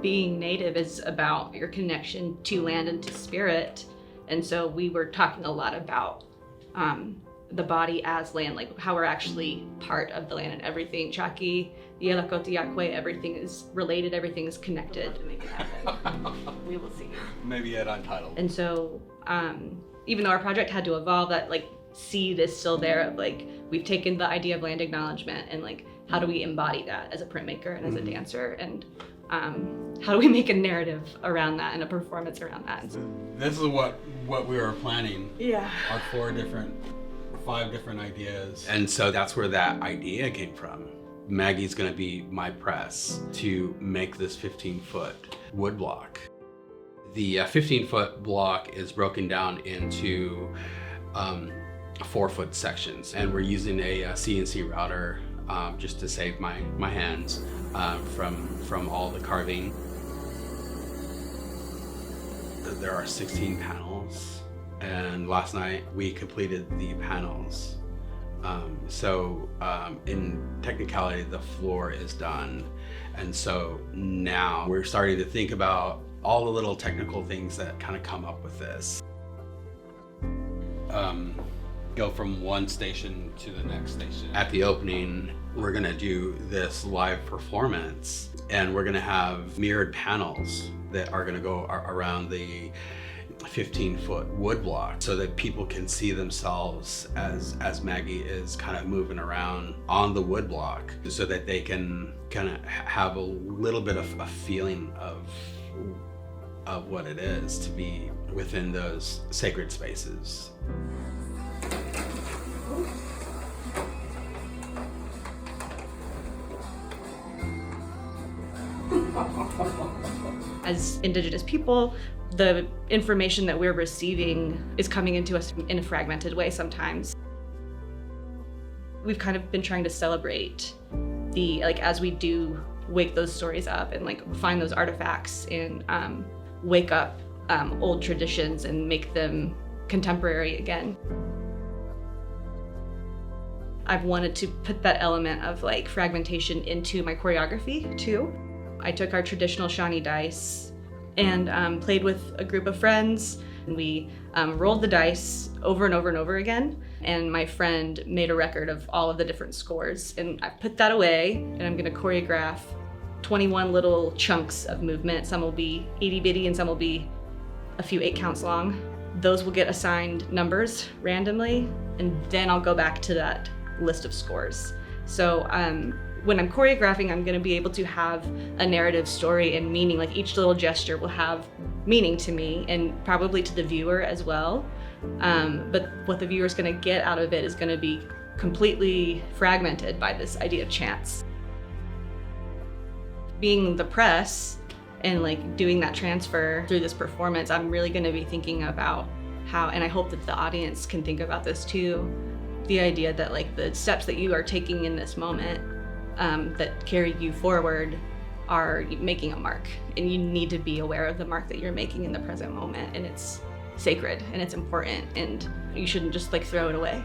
being Native is about your connection to land and to spirit. And so we were talking a lot about the body as land, like how we're actually part of the land and everything. Chaki, Yelakotiakwe, everything is related, everything is connected to make it happen. We will see. Maybe yet untitled. And so even though our project had to evolve, that like seed is still there of like, we've taken the idea of land acknowledgement and like, how do we embody that as a printmaker and as a dancer? And how do we make a narrative around that and a performance around that? This is what we were planning. Yeah. Our 5 different ideas. And so that's where that idea came from. Maggie's gonna be my press to make this 15-foot wood block. The 15-foot block is broken down into 4-foot sections, and we're using a CNC router just to save my hands from all the carving. There are 16 panels, and last night we completed the panels. In technicality, the floor is done. And so now we're starting to think about all the little technical things that kind of come up with this. Go from one station to the next station. At the opening, we're gonna do this live performance, and we're gonna have mirrored panels that are gonna go around the 15-foot wood block so that people can see themselves as Maggie is kind of moving around on the wood block, so that they can kind of have a little bit of a feeling of what it is to be within those sacred spaces. As Indigenous people, the information that we're receiving is coming into us in a fragmented way sometimes. We've kind of been trying to celebrate as we do wake those stories up and find those artifacts and wake up old traditions and make them contemporary again. I've wanted to put that element of fragmentation into my choreography too. I took our traditional Shawnee dice and played with a group of friends. And we rolled the dice over and over and over again. And my friend made a record of all of the different scores. And I put that away, and I'm gonna choreograph 21 little chunks of movement. Some will be itty bitty and some will be a few 8 counts long. Those will get assigned numbers randomly, and then I'll go back to that list of scores. So when I'm choreographing, I'm gonna be able to have a narrative story and meaning. Each little gesture will have meaning to me and probably to the viewer as well. But what the viewer's gonna get out of it is gonna be completely fragmented by this idea of chance. Being the press and doing that transfer through this performance, I'm really gonna be thinking about how, and I hope that the audience can think about this too, the idea that the steps that you are taking in this moment that carry you forward are making a mark, and you need to be aware of the mark that you're making in the present moment, and it's sacred and it's important, and you shouldn't just throw it away.